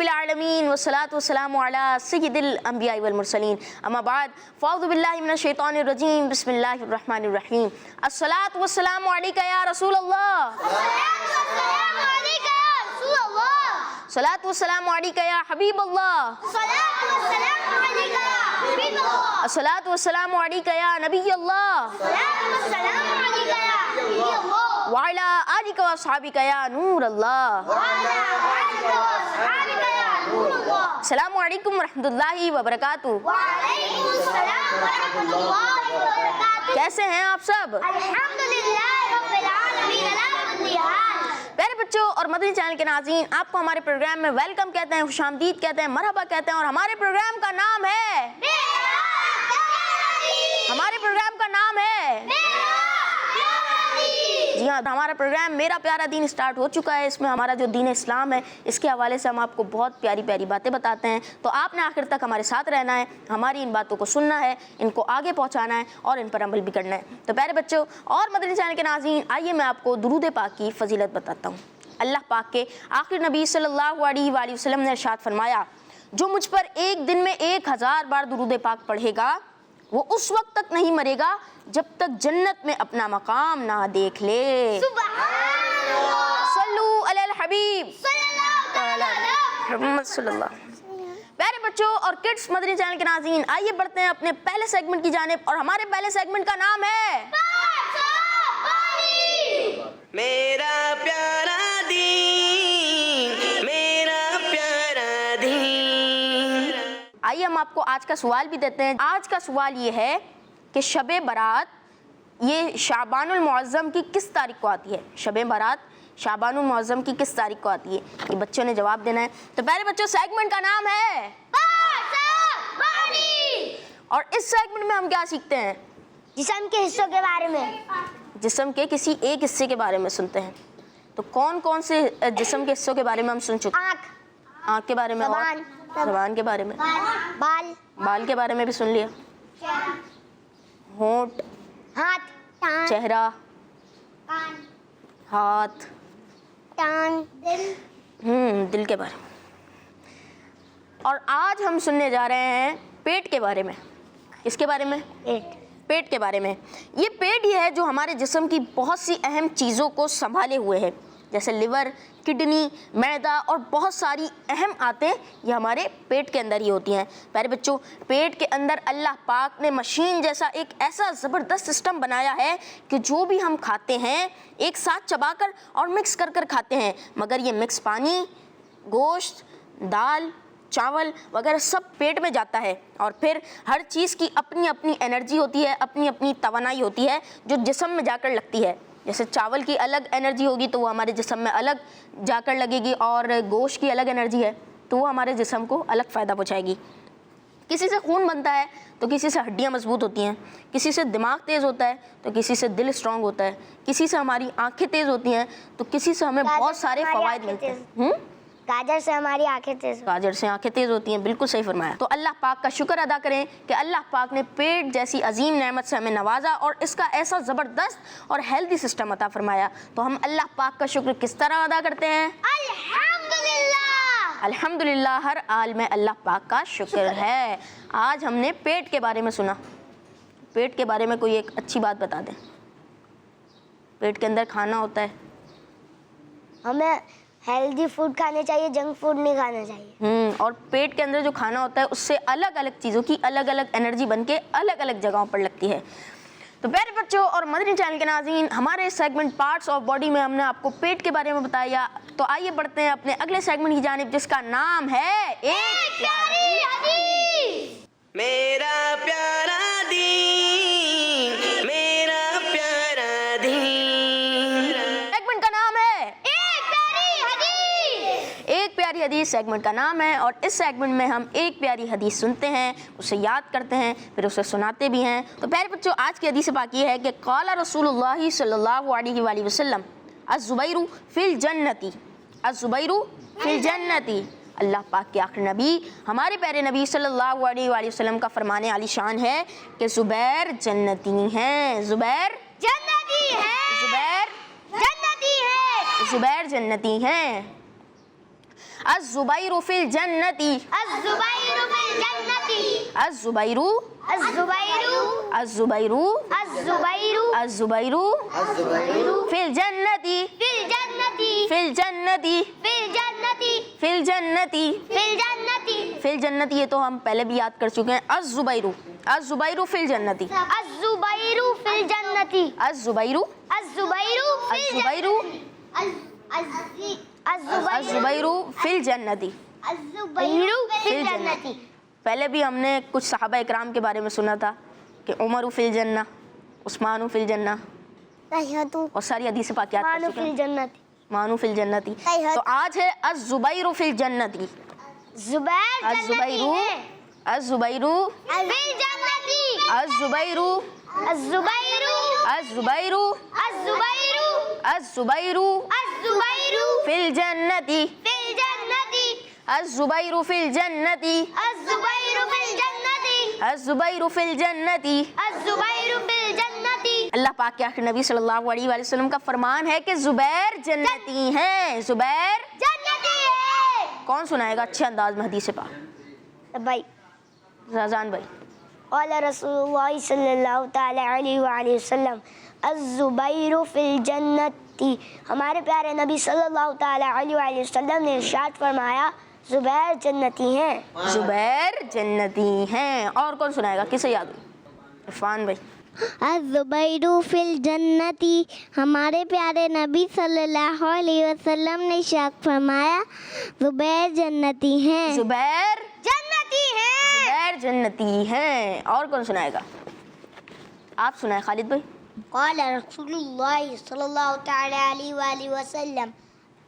العالمین والصلاۃ والسلام علی سید الانبیاء والمرسلین اما بعد فاعوذ باللہ من الشیطان الرجیم بسم اللہ الرحمن الرحیم الصلاۃ والسلام علیک یا رسول اللہ الصلاۃ والسلام علیک یا حبیب اللہ الصلاۃ والسلام علیک یا نبی اللہ وعلی آلک واصحابک یا نور اللہ. السلام علیکم ورحمۃ اللہ وبرکاتہ. وعلیکم السلام ورحمۃ اللہ وبرکاتہ. کیسے ہیں آپ سب؟ الحمدللہ رب العالمین علی کل حال. پیارے بچوں اور مدنی چینل کے ناظرین، آپ کو ہمارے پروگرام میں ویلکم کہتے ہیں، خوش آمدید کہتے ہیں، مرحبا کہتے ہیں، اور ہمارے پروگرام کا نام ہے ہمارے پروگرام کا نام ہے جی ہاں، ہمارا پروگرام میرا پیارا دین سٹارٹ ہو چکا ہے. اس میں ہمارا جو دین اسلام ہے اس کے حوالے سے ہم آپ کو بہت پیاری پیاری باتیں بتاتے ہیں. تو آپ نے آخر تک ہمارے ساتھ رہنا ہے، ہماری ان باتوں کو سننا ہے، ان کو آگے پہنچانا ہے اور ان پر عمل بھی کرنا ہے. تو پیارے بچوں اور مدنی چینل کے ناظرین، آئیے میں آپ کو درود پاک کی فضیلت بتاتا ہوں. اللہ پاک کے آخر نبی صلی اللہ علیہ وآلہ وسلم نے ارشاد فرمایا، جو مجھ پر ایک دن میں 1000 بار درود پاک پڑھے گا وہ اس وقت تک نہیں مرے گا جب تک جنت میں اپنا مقام نہ دیکھ لے. سبحان اللہ. صلو علی الحبیب صلی اللہ علیہ محمد صلی اللہ. پیارے بچوں اور کڈس مدنی چینل کے ناظرین، آئیے بڑھتے ہیں اپنے پہلے سیگمنٹ کی جانب، اور ہمارے پہلے سیگمنٹ کا نام ہے میرا پیارا دین، میرا پیارا دین. آئیے ہم آپ کو آج کا سوال بھی دیتے ہیں. آج کا سوال یہ ہے کہ شب برات یہ شعبان المعظم کی کس تاریخ کو آتی ہے؟ شب برات شعبان المعظم کی کس تاریخ کو آتی ہے؟ یہ بچوں نے جواب دینا ہے. تو پہلے بچوں سیگمنٹ کا نام ہے اور اس سیگمنٹ میں ہم کیا سیکھتے ہیں؟ جسم کے حصوں کے بارے میں. جسم کے کسی ایک حصے کے بارے میں سنتے ہیں. تو کون کون سے جسم کے حصوں کے بارے میں ہم سن چکے ہیں؟ آنکھ کے بارے میں، اور زبان کے بارے میں، بال، بال کے بارے میں بھی سن لیا، ہونٹ، ہاتھ، چہرہ، ہاتھ، ٹانگ، دل کے بارے میں. اور آج ہم سننے جا رہے ہیں پیٹ کے بارے میں. کس کے بارے میں؟ پیٹ کے بارے میں. یہ پیٹ یہ ہے جو ہمارے جسم کی بہت سی اہم چیزوں کو سنبھالے ہوئے ہے، جیسے لیور، کڈنی، معدہ اور بہت ساری اہم آتیں یہ ہمارے پیٹ کے اندر ہی ہوتی ہیں. پیارے بچوں، پیٹ کے اندر اللہ پاک نے مشین جیسا ایک ایسا زبردست سسٹم بنایا ہے کہ جو بھی ہم کھاتے ہیں ایک ساتھ چبا کر اور مکس کر کر کھاتے ہیں، مگر یہ مکس پانی، گوشت، دال، چاول وغیرہ سب پیٹ میں جاتا ہے. اور پھر ہر چیز کی اپنی اپنی انرجی ہوتی ہے، اپنی اپنی توانائی ہوتی ہے جو جسم میں جا کر لگتی ہے. جیسے چاول کی الگ انرجی ہوگی تو وہ ہمارے جسم میں الگ جا کر لگے گی، اور گوشت کی الگ انرجی ہے تو وہ ہمارے جسم کو الگ فائدہ پہنچائے گی. کسی سے خون بنتا ہے تو کسی سے ہڈیاں مضبوط ہوتی ہیں، کسی سے دماغ تیز ہوتا ہے تو کسی سے دل اسٹرانگ ہوتا ہے، کسی سے ہماری آنکھیں تیز ہوتی ہیں تو کسی سے ہمیں بہت سارے فوائد ملتے ہیں. گاجر سے ہماری آنکھیں تیز، گاجر سے آنکھیں تیز ہوتی ہیں. بالکل صحیح فرمایا. تو اللہ پاک کا شکر ادا کریں کہ اللہ پاک نے پیٹ جیسی عظیم نعمت سے ہمیں نوازا اور اس کا ایسا زبردست اور ہیلدی سسٹم عطا فرمایا. تو ہم اللہ پاک کا شکر کس طرح ادا کرتے ہیں؟ الحمدللہ. الحمدللہ، ہر حال میں اللہ پاک کا شکر ہے. آج ہم نے پیٹ کے بارے میں سنا. پیٹ کے بارے میں کوئی ایک اچھی بات بتا دیں. پیٹ کے اندر کھانا ہوتا ہے، ہمیں ہیلدی فوڈ کھانے چاہیے، جنک فوڈ نہیں کھانا چاہیے. اور پیٹ کے اندر جو کھانا ہوتا ہے اس سے الگ الگ چیزوں کی الگ الگ انرجی بن کے الگ الگ جگہوں پر لگتی ہے. تو پیارے بچوں اور مدنی چینل کے ناظرین، ہمارے سیگمنٹ پارٹس آف باڈی میں ہم نے آپ کو پیٹ کے بارے میں بتایا. تو آئیے بڑھتے ہیں اپنے اگلے سیگمنٹ کی جانب جس کا نام ہے ایک پیاری حدیث. میرا پیارا دین، میرا پیارا دین. سیگمنٹ کا نام ہے ایک پیاری حدیث. سیگمنٹ کا نام ہے اور اس سیگمنٹ میں ہم ایک پیاری حدیث سنتے ہیں، اسے یاد کرتے ہیں، پھر اسے سناتے بھی ہیں. تو پیارے بچوں، آج کی حدیث پاک یہ ہے کہ قال رسول اللہ صلی اللہ علیہ وآلہ وسلم الزبیر فی الجنتی، الزبیر فی الجنتی. اللہ پاک کے آخر نبی ہمارے پیارے نبی صلی اللہ علیہ وآلہ وسلم کا فرمان عالی شان ہے کہ زبیر جنتی ہیں. زبیر جنتی ہے، زبیر جنتی ہے، زبیر جنتی ہیں. الزبیر فی الجنتی، الزبیر فی الجنتی، الزبیر، الزبیر، الزبیر، الزبیر، الزبیر فی الجنتی، فی الجنتی، فی الجنتی، فی الجنتی، فی الجنتی، فی الجنتی، فی الجنتی، یہ تو ہم پہلے بھی یاد کر چکے ہیں. الزبیر، الزبیر فی الجنتی، الزبیر فی الجنتی، الزبیر، الزبیر فی الزبیر، الزبیر فی الجنتی. الزبیر فی الجنتی. پہلے بھی ہم نے کچھ صحابہ اکرام کے بارے میں سنا تھا کہ عمر فی الجنہ، عثمان فی الجنہ، اور ساری حدیث پاکیات کر مانو چکے فی ہیں. الجنتی. مانو فی الجنتی. تو آج ہے الزبیر فی الجنتی. زبیر الزبیر، جنتی ہے. الزبیر، فی الجنتی. الزبیر، الزبیر، الزبیر، الزبیر، الزبیر الزبیر فی الجنتی، فی الجنتی، الزبیر فی الجنتی، الزبیر فی الجنتی، الزبیر فی الجنتی. الزبیر فی الجنتی. اللہ پاک کے آخر نبی صلی اللہ علیہ وآلہ وسلم کا فرمان ہے کہ زبیر جنتی ہیں. زبیر جنتی ہے. کون سنائے گا اچھے انداز میں حدیث پاک؟ بھائی رضان بھائی. قال رسول اللہ صلی اللہ تعالی علیہ وآلہ وسلم الزبیر فی الجنتی. ہمارے پیارے نبی صلی اللہ تعالی علیہ وآلہ وسلم نے ارشاد فرمایا زبیر جنتی ہیں. زبیر جنتی ہیں. اور کون سنائے گا؟ کسے یاد ہوئی؟ عرفان بھائی. الزبیر فی الجنتی. ہمارے پیارے نبی صلی اللہ علیہ وسلم نے ارشاد فرمایا زبیر جنتی ہیں. زبیر جنتی ہیں. زبیر جنتی ہیں. اور کون سنائے گا؟ آپ سنائیں خالد بھائی. قال رسول اللہ صلی اللہ تعالی علیہ وآلہ وسلم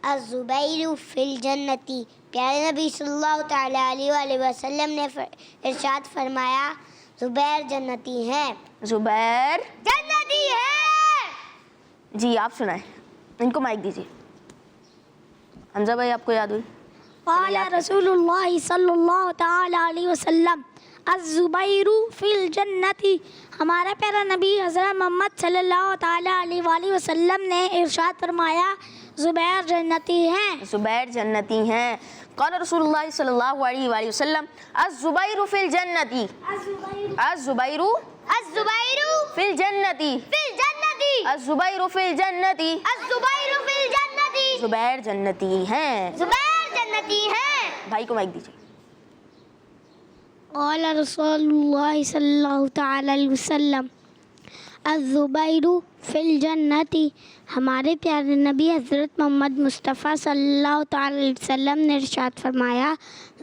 الزبیر فی الجنتی. پیارے نبی صلی اللہ تعالی علیہ وآلہ وسلم نے ارشاد فرمایا زبیر جنتی ہیں. زبیر جنتی ہیں. جی آپ سنائیں. ان کو مائک دیجیے. حمزہ بھائی آپ کو یاد ہوئی؟ قال رسول اللہ صلی اللہ تعالی علیہ وسلم الزبیر فی الجنتی. ہمارا پیارا نبی حضرت محمد صلی اللہ تعالی علیہ وآلہ وسلم نے ارشاد فرمایا زبیر جنتی ہیں. زبیر جنتی ہیں. قال رسول اللہ صلی اللہ علیہ وآلہ وسلم الزبیر فی الجنتی، الزبیر الزبیر فی الجنتی، فی الجنتی، الزبیر فی الجنتی. الزبیر فی الجنتی. زبیر جنتی ہیں. زبیر جنتی ہیں. بھائی کو مائک دیجیے. قال رسول اللہ صلی اللہ تعالی علیہ وسلم الزبیر فی الجنتی. ہمارے پیارے نبی حضرت محمد مصطفیٰ صلی اللہ تعالی علیہ وسلم نے ارشاد فرمایا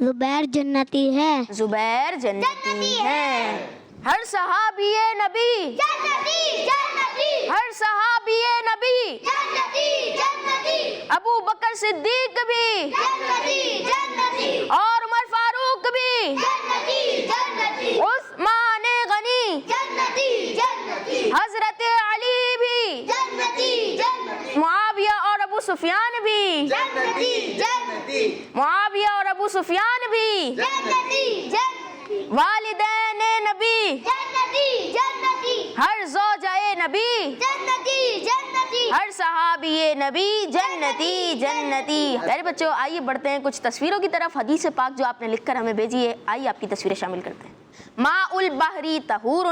زبیر جنتی ہے. زبیر جنتی ہیں. ہر صحابی نبی، جنتی جنتی ہر صحابی نبی، جنتی جنتی ابو بکر صدیق بھی جنتی جنتی اور عمر فاروق بھی، جنتی جنتی عثمان غنی، جنتی جنتی حضرت علی بھی، جنتی جنتی معاویہ اور ابو سفیان بھی، جنتی جنتی معاویہ اور ابو سفیان بھی، جنتی جنتی والدین نبی، جنتی جنتی ہر زوجہ نبی، جنتی جنتی ہر صحابی نبی جنتی جنتی. میرے بچوں آئیے بڑھتے ہیں کچھ تصویروں کی طرف. حدیث پاک جو آپ نے لکھ کر ہمیں بھیجی ہے، آئیے آپ کی تصویریں شامل کرتے ہیں. ماء البحری طہور،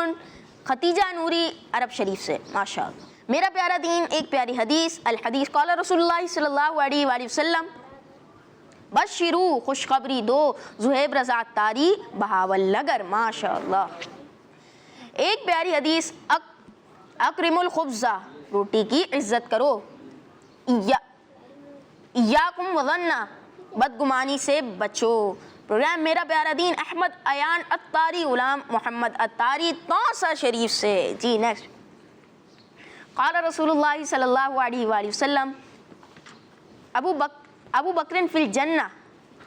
ختیجہ نوری عرب شریف سے. ماشاء اللہ. میرا پیارا دین ایک پیاری حدیث. الحدیث قال رسول اللہ صلی اللہ علیہ وآلہ وسلم بشرو، خوشخبری دو، زہیب رضا عطاری بہاول نگر. ماشاء اللہ. ایک پیاری حدیث اکرم الخبزہ، روٹی کی عزت کرو. ایاکم وظنہ، بدگمانی سے بچو. پروگرام میرا پیارا دین احمد ایان عطاری، غلام محمد عطاری توسہ شریف سے. جی نیکسٹ. قال رسول اللہ صلی اللہ علیہ وآلہ وسلم ابو بکر فی الجنہ،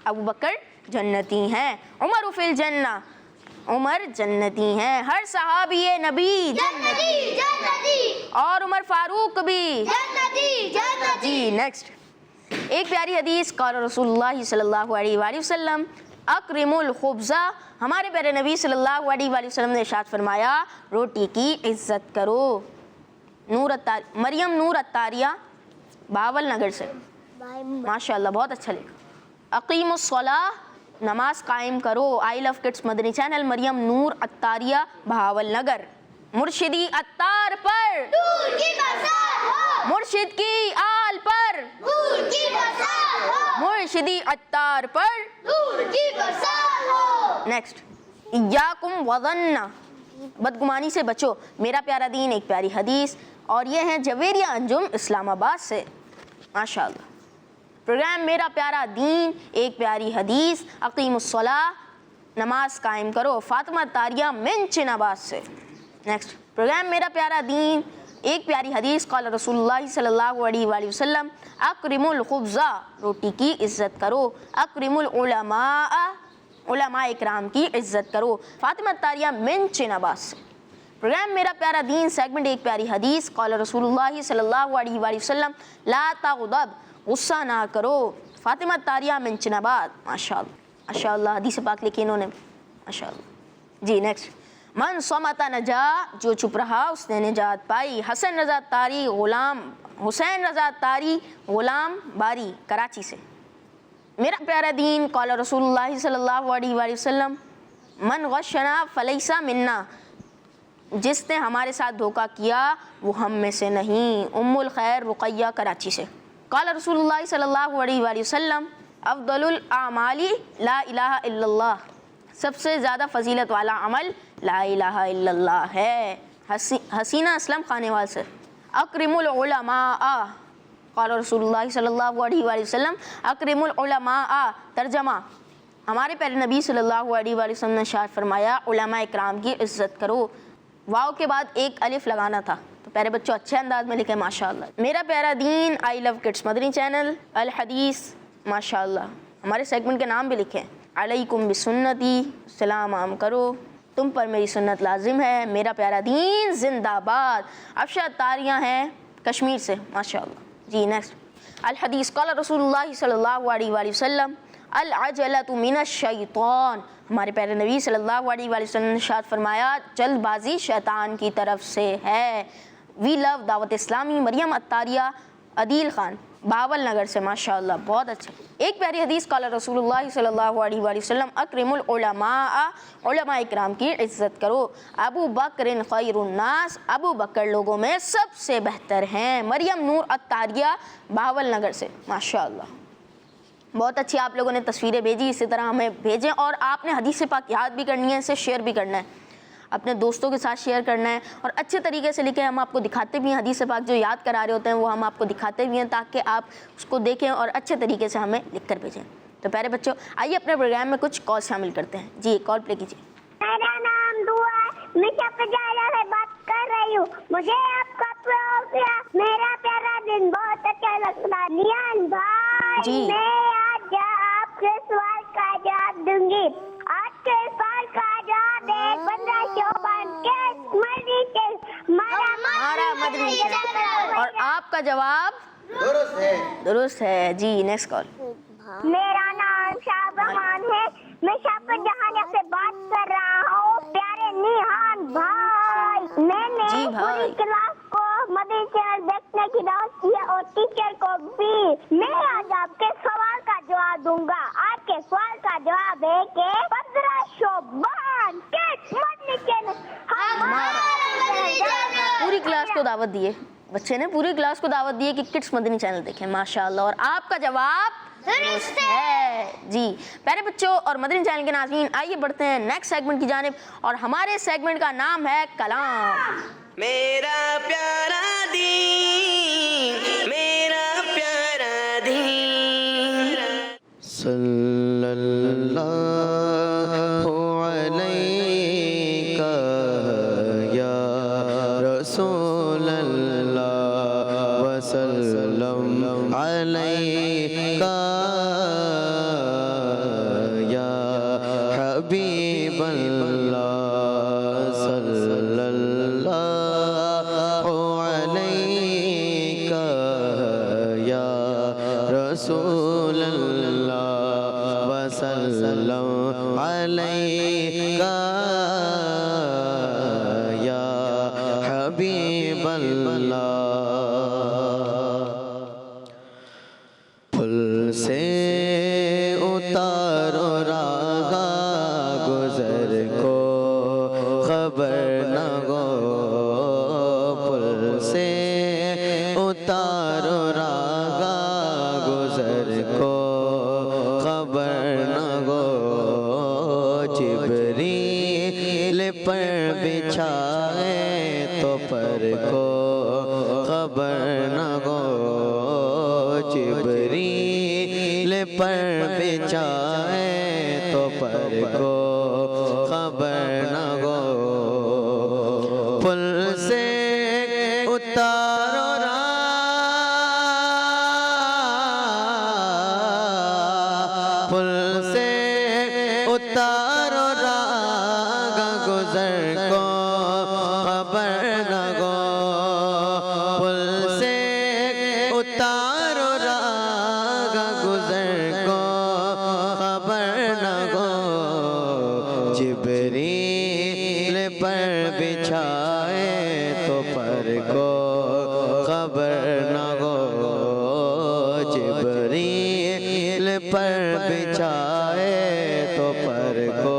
ابو بکر جنتی ہیں. عمر فی الجنہ، عمر جنتی ہیں. ہر صحابی نبی جنتی جنتی اور عمر فاروق بھی. جنتی جنتی جی نیکسٹ. ایک پیاری حدیث قال رسول اللہ صلی اللہ علیہ وآلہ وسلم اکرم الخبزہ. ہمارے پیارے نبی صلی اللہ علیہ وآلہ وسلم نے ارشاد فرمایا روٹی کی عزت کرو. مریم نور عطاریہ بہاول نگر سے. ماشاء اللہ بہت اچھا لکھا. اقیم الصلاۃ نماز قائم کرو. آئی لو کڈس مدنی چینل, مریم نور اتاریہ بہاول نگر. مرشدی اتار پر مرشد کی آل پر مرشدی اتار پر. نیکسٹ, ایاکم وظن بدگمانی سے بچو, میرا پیارا دین ایک پیاری حدیث. اور یہ ہیں جویریہ انجم اسلام آباد سے. ماشاء اللہ. پروگرام میرا پیارا دین ایک پیاری حدیث, اقیم الصلاۃ نماز قائم کرو, فاطمہ تاریہ من چن آباد سے. نیکسٹ, پروگرام میرا پیارا دین ایک پیاری حدیث, قال رسول اللہ صلی اللہ علیہ وآلہ وسلم اکرم الخبز روٹی کی عزت کرو, اکرم العلماء علماء اکرام کی عزت کرو, فاطمہ تاریہ من چن آباد سے. پروگرام میرا پیارا دین سیگمنٹ ایک پیاری حدیث, قال رسول اللہ صلی اللہ علیہ وآلہ وسلم لا تغضب غصہ نہ کرو, فاطمہ تاریہ من چن آباد. ماشاء اللہ ماشاء اللہ, حدیث پاک لکھی انہوں نے. ماشاء اللہ. جی نیکسٹ, من صمت نجا جو چپ رہا اس نے نجات پائی, حسین رضا تاری غلام باری کراچی سے. میرا پیارا دین قال رسول اللہ صلی اللہ علیہ وآلہ وسلم من غشنا فلیس منا, جس نے ہمارے ساتھ دھوکہ کیا وہ ہم میں سے نہیں. ام الخیر رقیہ کراچی سے. قال رسول اللہ صلی اللہ علیہ وآلہ وسلم افضل الاعمال لا الہ الا اللہ, سب سے زیادہ فضیلت والا عمل لا الہ الا اللہ ہے. حسینہ اسلم خانیوال سے. اکرم العلماء قال رسول اللہ صلی اللہ علیہ وآلہ وسلم اکرم العلماء. ترجمہ, ہمارے پیارے نبی صلی اللہ علیہ وآلہ وسلم نے ارشاد فرمایا علماء اکرام کی عزت کرو. واو کے بعد ایک الف لگانا تھا, تو پیارے بچوں اچھے انداز میں لکھیں ماشاء اللہ. میرا پیارا دین آئی لو کڈس مدنی چینل الحدیث. ماشاء اللہ, ہمارے سیگمنٹ کے نام بھی لکھیں. علیکم بسنتی, سلام عام کرو, تم پر میری سنت لازم ہے. میرا پیارا دین زندہ باد. افشا تاریاں ہیں کشمیر سے. ماشاء اللہ. جی نیکسٹ, الحدیث قال رسول اللہ صلی اللہ علیہ وآلہ وسلم العجلۃ من الشیطان, ہمارے پیارے نبی صلی اللہ علیہ وآلہ وسلم نے ارشاد فرمایا جلد بازی شیطان کی طرف سے ہے. وی لو دعوت اسلامی, مریم اتاریہ عدیل خان بہاول نگر سے. ماشاء اللہ بہت اچھے. ایک پیاری حدیث قال رسول اللہ صلی اللہ علیہ وآلہ وسلم اکرم العلماء علماء اکرام کی عزت کرو. ابو بکر خیر الناس, ابو بکر لوگوں میں سب سے بہتر ہیں. مریم نور اتاریہ بہاول نگر سے. ماشاء اللہ بہت اچھی آپ لوگوں نے تصویریں بھیجی, اسی طرح ہمیں بھیجیں. اور آپ نے حدیث پاک یاد بھی کرنی ہے, اسے شیئر بھی کرنا ہے, اپنے دوستوں کے ساتھ شیئر کرنا ہے, اور اچھے طریقے سے لکھیں. ہم آپ کو دکھاتے بھی ہیں حدیث پاک جو یاد کرا رہے ہوتے ہیں, وہ ہم آپ کو دکھاتے بھی ہیں تاکہ آپ اس کو دیکھیں اور اچھے طریقے سے ہمیں لکھ کر بھیجیں. تو پیارے بچوں آئیے اپنے پروگرام میں کچھ کال شامل کرتے ہیں. جی کال پلے کیجیے. میرا نام دعا ہے, میں شفجالہ سے بات کر رہی ہوں. مجھے آپ کا پروگرام میرا پیارا دن بہت اچھا لگتا ہے. نیان بھائی جی. میں آج آپ کے سوال کا جواب دوں گی. آج کے سوال کا جواب ہے 15 شعبان کے مدنی چینل ہمارا مدنی چینل, اور آپ کا جواب درست ہے. جی نیکسٹ کال. میرا نام شاہبان ہے, میں شاپر جہاں سے بات کر رہا ہوں. پیارے نیہان بھائی, میں نے جی بھائی. پوری کلاس کو مدنی چینل دیکھنے کی دعوت کی اور ٹیچر کو بھی. میں آج آپ کے سوال کا جواب دوں گا. آج کے سوال کا جواب ہے کہ 15 شعبان کے مدنی چینل پوری کلاس کو دعوت دیے, بچے نے پوری کلاس کو دعوت دی ہے کہ کڈس مدنی چینل دیکھیں. ماشاء اللہ, اور آپ کا جواب درست ہے. جی پیارے بچوں اور مدنی چینل کے ناظرین, آئیے بڑھتے ہیں نیکسٹ سیگمنٹ کی جانب, اور ہمارے سیگمنٹ کا نام ہے کلام. میرا پیارا دین, میرا پیارا دین. صلی اللہ علیہ یا رسول اللہ وسلم علیہ یا حبیب اللہ صلی اللہ علیہ یا رسول اللہ وسلم علیہ یا حبیب اللہ. پھل سے خبر نہ ہو جبریل پر بچھائے تو پر کو خبر نہ ہو جبریل پر بچھائے تو پر کو خبر نہ ہو پل سے اتارو پل سے اتارو راگ گزر کو خبر نہ ہو پل سے اتارو راگ گزر کو خبر نہ ہو جبریل پر بچھائے تو پر کو خبر نہ ہو جبریل پر بچھائے تو پر کو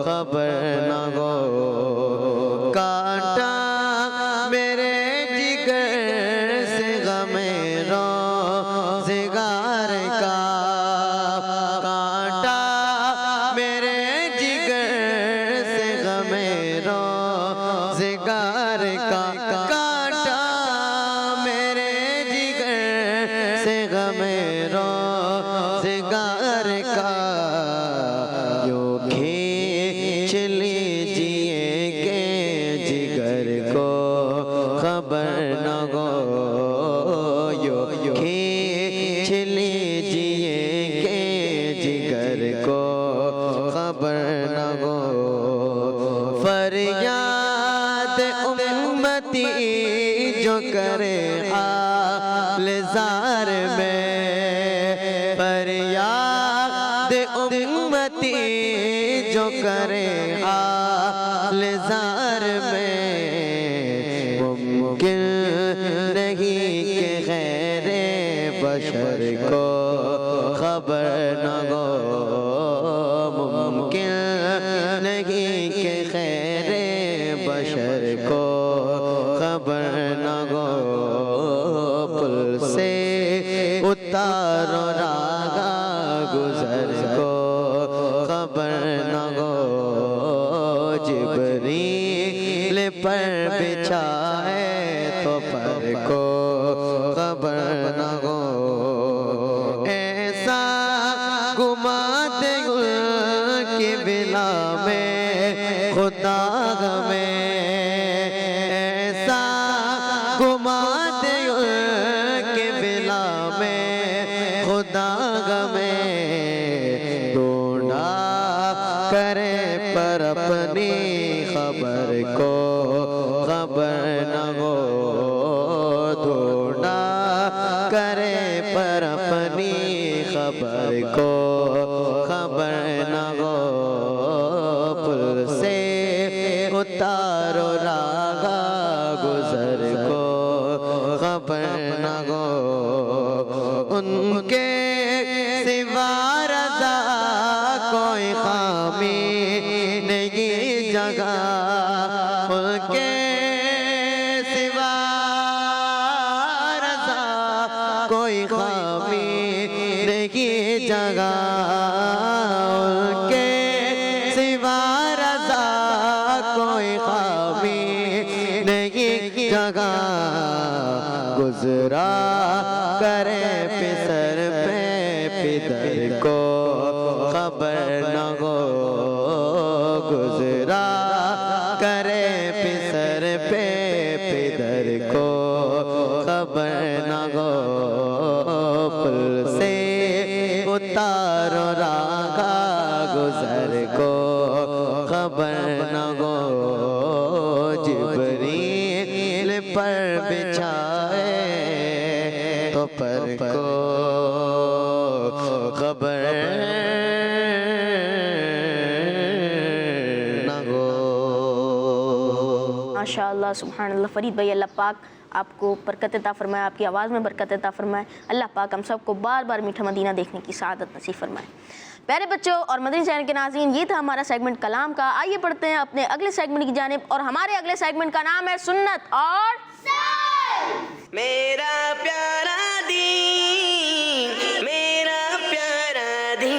خبر نہ ہو کانٹا میرے جگر سے غم روزگار کا کانٹا میرے جگر سے غم روزگار کا کانٹا میرے جگر سے غم روزگار کا یوں کھینچ لیجئے کہ جگر کو خبر نہ ہو یوں کھینچ لیجئے کہ جگر کو خبر نہ ہو فریاد امتی جو کرے حال زار میں فریاد امتی جو کرے حال زار میں ممکن نہیں کہ غیر بشر کو خبر نہ ہو ممکن نہیں کہ خیر بشر کو خبر نہ ہو پل سے اتارو راگا گزر کو خبر نہ ہو جبریل پر بچھائے تو پر کو خبر نہ ہو ایسا گماتے گل کی بلا میں خدا ہمیں ایسا گماتے گل کی بلا میں خدا ہمیں ڈھونڈا کرے پر اپنی خبر کو خبر نہ ہو ڈھونڈا کرے پر اپنی خبر کو خبر نہ ہو پل سے اتارو راگا گزر کو خبر نہ ہو ان کے سوا رضا کوئی خامی نہیں جگہ ان کے سوا رضا کوئی خامی نہیں جگہ ان کے سوا رضا کوئی خامی نہیں جگہ گزرا کرے پسر پہ پدر کو خبر نہ ہو گزرا کرے پسر پہ پدر کو خبر نہ ہو پل سے اتارو راگا گزر کو خبر نہ ہو جبریل پر بچھائے تو پر کو خبر نہ ہو ماشاءاللہ سبحان اللہ فرید بھائی اللہ پاک آپ کو برکت عطا فرمائے آپ کی آواز میں برکت عطا فرمائے اللہ پاک ہم سب کو بار بار میٹھا مدینہ دیکھنے کی سعادت نصیب فرمائے پیارے بچوں اور مدنی چینل کے ناظرین یہ تھا ہمارا سیگمنٹ کلام کا آئیے پڑھتے ہیں اپنے اگلے سیگمنٹ کی جانب اور ہمارے اگلے سیگمنٹ کا نام ہے سنت اور میرا پیارا دین میرا پیارا دین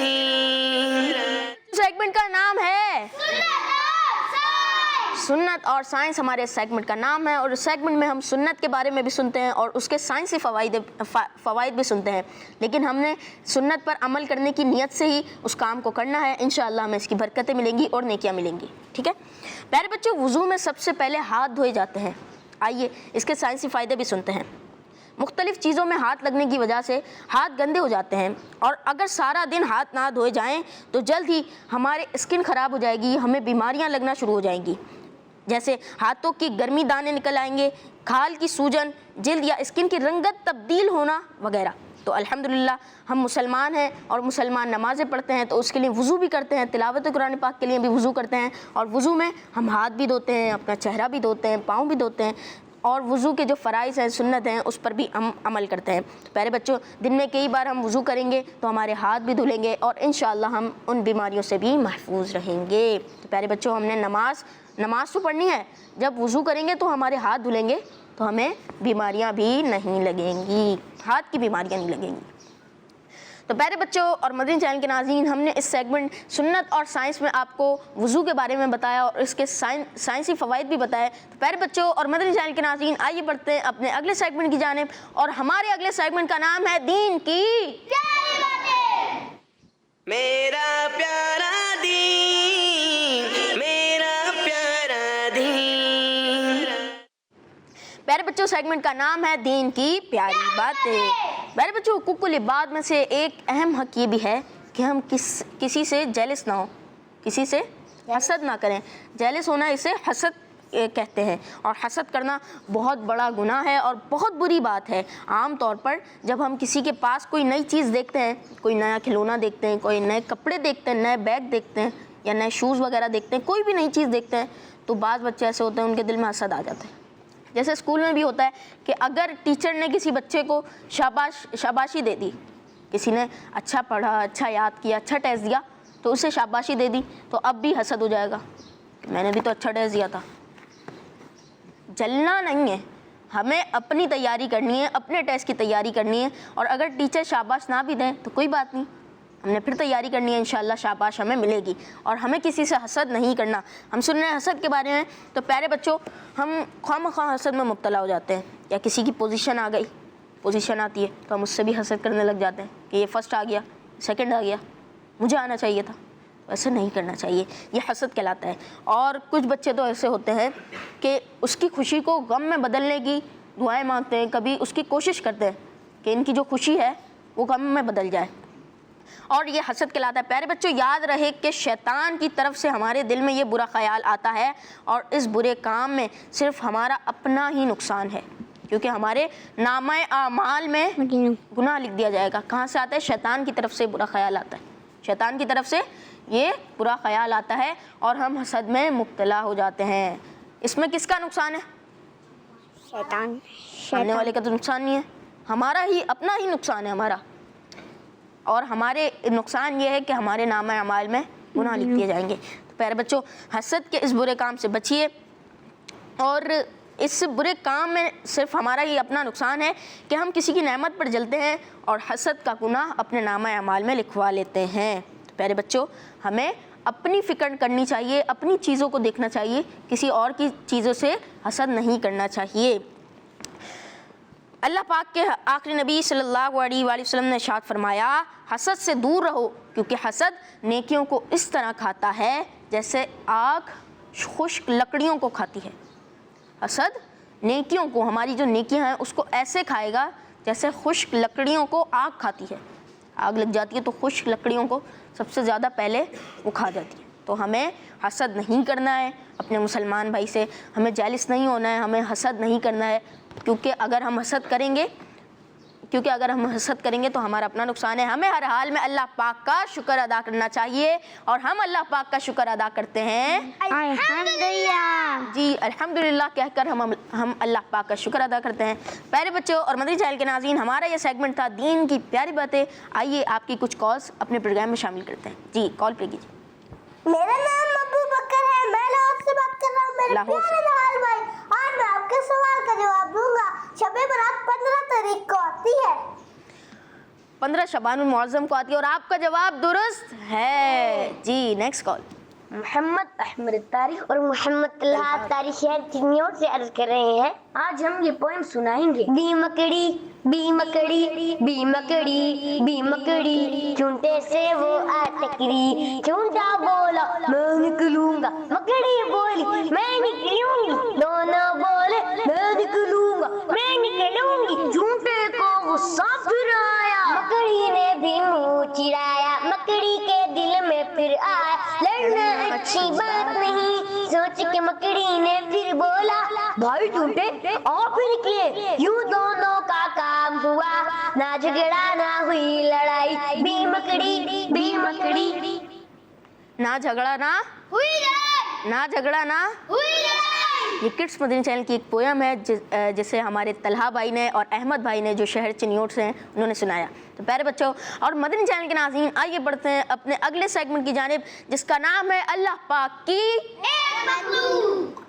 سنت اور سائنس ہمارے اس سیگمنٹ کا نام ہے، اور اس سیگمنٹ میں ہم سنت کے بارے میں بھی سنتے ہیں اور اس کے سائنسی فوائد بھی سنتے ہیں، لیکن ہم نے سنت پر عمل کرنے کی نیت سے ہی اس کام کو کرنا ہے، انشاءاللہ ہمیں اس کی برکتیں ملیں گی اور نیکیاں ملیں گی، ٹھیک ہے۔ پیارے بچوں، وضو میں سب سے پہلے ہاتھ دھوئے جاتے ہیں، آئیے اس کے سائنسی فائدے بھی سنتے ہیں۔ مختلف چیزوں میں ہاتھ لگنے کی وجہ سے ہاتھ گندے ہو جاتے ہیں، اور اگر سارا دن ہاتھ نہ دھوئے جائیں تو جلد ہی ہمارے اسکن خراب ہو جائے گی، ہمیں بیماریاں لگنا شروع ہو جائیں گی، جیسے ہاتھوں کی گرمی دانے نکل آئیں گے، کھال کی سوجن، جلد یا اسکن کی رنگت تبدیل ہونا وغیرہ۔ تو الحمدللہ ہم مسلمان ہیں اور مسلمان نمازیں پڑھتے ہیں تو اس کے لیے وضو بھی کرتے ہیں، تلاوت قرآن پاک کے لیے بھی وضو کرتے ہیں، اور وضو میں ہم ہاتھ بھی دھوتے ہیں، اپنا چہرہ بھی دھوتے ہیں، پاؤں بھی دھوتے ہیں، اور وضو کے جو فرائض ہیں، سنت ہیں، اس پر بھی ہم عمل کرتے ہیں۔ تو پیارے بچوں، دن میں کئی بار ہم وضو کریں گے تو ہمارے ہاتھ بھی دھلیں گے اور انشاءاللہ ہم ان بیماریوں سے بھی محفوظ رہیں گے۔ تو پیارے بچوں، ہم نے نماز تو پڑھنی ہے، جب وضو کریں گے تو ہمارے ہاتھ دھلیں گے تو ہمیں بیماریاں بھی نہیں لگیں گی، ہاتھ کی بیماریاں نہیں لگیں گی۔ تو پیارے بچوں اور مدنی چینل کے ناظرین، ہم نے اس سیگمنٹ سنت اور سائنس میں آپ کو وضو کے بارے میں بتایا اور اس کے سائنسی فوائد بھی بتائے۔ تو پیارے بچوں اور مدنی چینل کے ناظرین، آئیے بڑھتے ہیں اپنے اگلے سیگمنٹ کی جانب، اور ہمارے اگلے سیگمنٹ کا نام ہے دین کی پیاری باتیں۔ میرا پیارا دین، میرا پیارا دین۔ پیارے بچوں، سیگمنٹ کا نام ہے دین کی پیاری باتیں۔ پیارے بچوں، حقوق العباد میں سے ایک اہم حق یہ بھی ہے کہ ہم کسی سے جیلس نہ ہوں، کسی سے حسد نہ کریں۔ جیلس ہونا اسے حسد کہتے ہیں، اور حسد کرنا بہت بڑا گناہ ہے اور بہت بری بات ہے۔ عام طور پر جب ہم کسی کے پاس کوئی نئی چیز دیکھتے ہیں، کوئی نیا کھلونا دیکھتے ہیں، کوئی نئے کپڑے دیکھتے ہیں، نئے بیگ دیکھتے ہیں یا نئے شوز وغیرہ دیکھتے ہیں، کوئی بھی نئی چیز دیکھتے ہیں، تو بعض بچے ایسے ہوتے ہیں ان کے دل میں حسد آ جاتا ہے۔ جیسے اسکول میں بھی ہوتا ہے کہ اگر ٹیچر نے کسی بچے کو شاباشی دے دی، کسی نے اچھا پڑھا، اچھا یاد کیا، اچھا ٹیسٹ دیا، تو اسے شاباشی دے دی، تو اب بھی حسد ہو جائے گا کہ میں نے بھی تو اچھا ٹیسٹ دیا تھا۔ جلنا نہیں ہے، ہمیں اپنی تیاری کرنی ہے، اپنے ٹیسٹ کی تیاری کرنی ہے، اور اگر ٹیچر شاباش نہ بھی دیں تو کوئی بات نہیں، ہم نے پھر تیاری کرنی ہے، انشاءاللہ شاباش ہمیں ملے گی، اور ہمیں کسی سے حسد نہیں کرنا۔ ہم سن رہے ہیں حسد کے بارے میں، تو پیارے بچوں، ہم خواہ حسد میں مبتلا ہو جاتے ہیں، یا کسی کی پوزیشن آ گئی، پوزیشن آتی ہے تو ہم اس سے بھی حسد کرنے لگ جاتے ہیں کہ یہ فرسٹ آ گیا، سیکنڈ آ گیا، مجھے آنا چاہیے تھا۔ ایسے نہیں کرنا چاہیے، یہ حسد کہلاتا ہے۔ اور کچھ بچے تو ایسے ہوتے ہیں کہ اس کی خوشی کو غم میں بدلنے کی دعائیں مانگتے ہیں، کبھی اس کی کوشش کرتے ہیں کہ ان کی جو خوشی ہے وہ غم میں بدل جائے، اور یہ حسد کہلاتا ہے۔ پیارے بچوں، یاد رہے کہ شیطان کی طرف سے ہمارے دل میں یہ برا خیال آتا ہے، اور اس برے کام میں صرف ہمارا اپنا ہی نقصان ہے، کیونکہ ہمارے نامہ اعمال میں گناہ لکھ دیا جائے گا۔ کہاں سے آتا ہے؟ شیطان کی طرف سے برا خیال آتا ہے، شیطان کی طرف سے یہ برا خیال آتا ہے اور ہم حسد میں مبتلا ہو جاتے ہیں۔ اس میں کس کا نقصان ہے؟ شیطان۔ سامنے والے کا تو نقصان نہیں ہے، ہمارا ہی اپنا ہی نقصان ہے ہمارا، اور ہمارے نقصان یہ ہے کہ ہمارے نامہ اعمال میں گناہ لکھ دیے جائیں گے۔ تو پیارے بچوں، حسد کے اس برے کام سے بچیے، اور اس برے کام میں صرف ہمارا ہی اپنا نقصان ہے کہ ہم کسی کی نعمت پر جلتے ہیں اور حسد کا گناہ اپنے نامہ اعمال میں لکھوا لیتے ہیں۔ تو پیارے بچوں، ہمیں اپنی فکر کرنی چاہیے، اپنی چیزوں کو دیکھنا چاہیے، کسی اور کی چیزوں سے حسد نہیں کرنا چاہیے۔ اللہ پاک کے آخری نبی صلی اللہ علیہ وآلہ وسلم نے ارشاد فرمایا، حسد سے دور رہو، کیونکہ حسد نیکیوں کو اس طرح کھاتا ہے جیسے آگ خشک لکڑیوں کو کھاتی ہے۔ حسد نیکیوں کو، ہماری جو نیکیاں ہیں اس کو ایسے کھائے گا جیسے خشک لکڑیوں کو آگ کھاتی ہے۔ آگ لگ جاتی ہے تو خشک لکڑیوں کو سب سے زیادہ پہلے وہ کھا جاتی ہے۔ تو ہمیں حسد نہیں کرنا ہے اپنے مسلمان بھائی سے، ہمیں جیلس نہیں ہونا ہے، ہمیں حسد نہیں کرنا ہے، کیونکہ اگر ہم حسد کریں گے تو ہمارا اپنا نقصان ہے۔ ہمیں ہر حال میں اللہ پاک کا شکر ادا کرنا چاہیے، اور ہم اللہ پاک کا شکر ادا کرتے ہیں الحمدللہ۔ جی الحمدللہ کہہ کر ہم اللہ پاک کا شکر ادا کرتے ہیں۔ پیارے بچوں اور مدنی چینل کے ناظرین، ہمارا یہ سیگمنٹ تھا دین کی پیاری باتیں۔ آئیے آپ کی کچھ کالز اپنے پروگرام میں شامل کرتے ہیں۔ جی کال پہ کیجیے۔ میرا نام ابو بکر ہے، میں لاہور سے بات کر رہا ہوں میرے لاہور سے۔ پیارے نہال بھائی، آج میں آپ کے سوال کا جواب دوں گا۔ شب برات 15 تاریخ کو آتی ہے۔ 15 شعبان المعظم کو آتی ہے، اور آپ کا جواب درست ہے۔ جی نیکسٹ کال۔ محمد احمد تاریخ اور محمد طلحہ تاریخ شہر چنیوٹ سے عرض کر رہے ہیں. آج ہم یہ پوئم سنائیں گے. بی مکڑی بی مکڑی بی مکڑی بی مکڑی چونٹے سے وہ آ ٹکری. چونٹا بولا میں نکلوں گا, مکڑی بولی میں نکلوں گی. دونوں بولے میں نکلوں گا میں نکلوں گی. چونٹے کو غصہ پھر آیا, مکڑی نے بھی منہ چڑایا. مکڑی کے دل میں پھر آیا لڑنا اچھی بات نہیں. سوچ کے مکڑی نے پھر بولا بھائی چونٹے آپ ہی نکلے. یوں دونوں کا کام ہوا, نہ جھگڑا نہ ہوئی لڑائی. بی مکڑی بی مکڑی نہ جھگڑا نہ ہوئی لڑائی, نہ جھگڑا نہ ہوئی لڑائی. یہ کڈس مدنی چینل کی ایک پویم ہے جسے ہمارے طلحہ بھائی نے اور احمد بھائی نے جو شہر چنیوٹ سے ہیں انہوں نے سنایا. تو پیارے بچوں اور مدنی چینل کے ناظرین, آئیے بڑھتے ہیں اپنے اگلے سیگمنٹ کی جانب جس کا نام ہے اللہ پاک کی ایک مخلوق.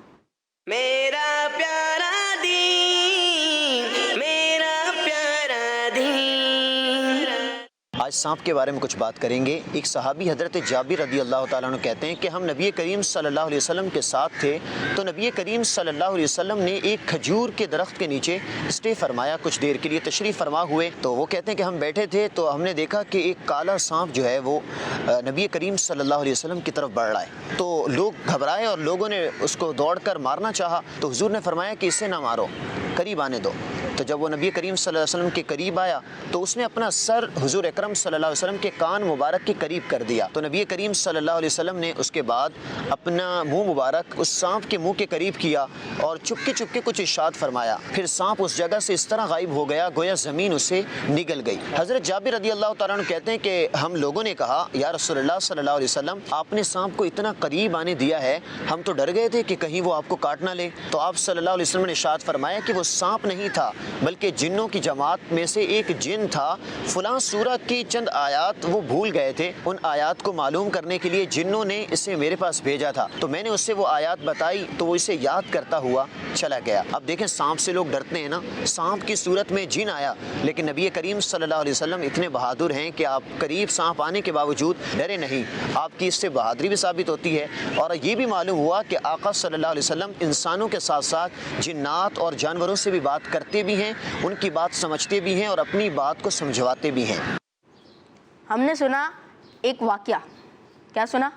میرا پیارا دین, میرا پیارا دین. آج سانپ کے بارے میں کچھ بات کریں گے. ایک صحابی حضرت جابر رضی اللہ تعالیٰ عنہ کہتے ہیں کہ ہم نبی کریم صلی اللہ علیہ وسلم کے ساتھ تھے تو نبی کریم صلی اللہ علیہ وسلم نے ایک کھجور کے درخت کے نیچے اسٹے فرمایا, کچھ دیر کے لیے تشریف فرما ہوئے. تو وہ کہتے ہیں کہ ہم بیٹھے تھے تو ہم نے دیکھا کہ ایک کالا سانپ جو ہے وہ نبی کریم صلی اللہ علیہ وسلم کی طرف بڑھ رہا ہے. تو لوگ گھبرائے اور لوگوں نے اس کو دوڑ کر مارنا چاہا تو حضور نے فرمایا کہ اسے نہ مارو, قریب آنے دو. تو جب وہ نبی کریم صلی اللہ علیہ وسلم کے قریب آیا تو اس نے اپنا سر حضور اکرم صلی اللہ علیہ وسلم کے کان مبارک کے قریب کر دیا. تو نبی کریم صلی اللہ علیہ وسلم نے اس کے بعد اپنا منہ مبارک اس سانپ کے منہ کے قریب کیا اور چپکے چپکے کچھ ارشاد فرمایا. پھر سانپ اس جگہ سے اس طرح غائب ہو گیا گویا زمین اسے نگل گئی. حضرت جابر رضی اللہ تعالیٰ عنہ کہتے ہیں کہ ہم لوگوں نے کہا یا رسول اللہ صلی اللہ علیہ وسلم, آپ نے سانپ کو اتنا قریب آنے دیا ہے, ہم تو ڈر گئے تھے کہ کہیں وہ آپ کو کاٹ نہ لے. تو آپ صلی اللہ علیہ وسلم نے ارشاد فرمایا کہ وہ سانپ نہیں تھا بلکہ جنوں کی جماعت میں سے ایک جن تھا. فلاں سورہ کی چند آیات وہ بھول گئے تھے, ان آیات کو معلوم کرنے کے لیے جنوں نے اسے میرے پاس بھیجا تھا تو میں نے اس سے وہ آیات بتائی تو وہ اسے یاد کرتا ہوا چلا گیا. اب دیکھیں سانپ سے لوگ ڈرتے ہیں نا, سانپ کی صورت میں جن آیا لیکن نبی کریم صلی اللہ علیہ وسلم اتنے بہادر ہیں کہ آپ قریب سانپ آنے کے باوجود ڈرے نہیں. آپ کی اس سے بہادری بھی ثابت ہوتی ہے اور یہ بھی معلوم ہوا کہ آقا صلی اللہ علیہ وسلم انسانوں کے ساتھ ساتھ جنات اور جانوروں سے بھی بات کرتے بھی ہیں, ان کی بات سمجھتے بھی ہیں اور اپنی بات کو سمجھواتے بھی ہیں. ہم نے سنا ایک واقعہ. کیا سنا؟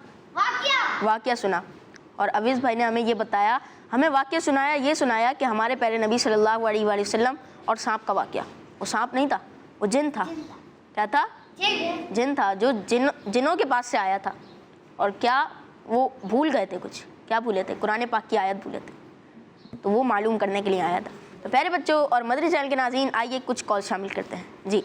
واقعہ سنا. اور عویز بھائی نے ہمیں یہ بتایا, ہمیں واقعہ سنایا, یہ سنایا کہ ہمارے پیارے نبی صلی اللہ علیہ وآلہ وسلم اور سانپ کا واقعہ. وہ سانپ نہیں تھا, وہ جن تھا. کیا تھا؟ جن تھا جو جنوں کے پاس سے آیا تھا. اور کیا وہ بھول گئے تھے, کچھ کیا بھولے تھے؟ قرآن پاک کی آیت بھولے تھے, تو وہ معلوم کرنے کے لیے آیا تھا. تو پیارے بچوں اور مدنی چینل کے ناظرین, آئیے کچھ کال شامل کرتے ہیں. جی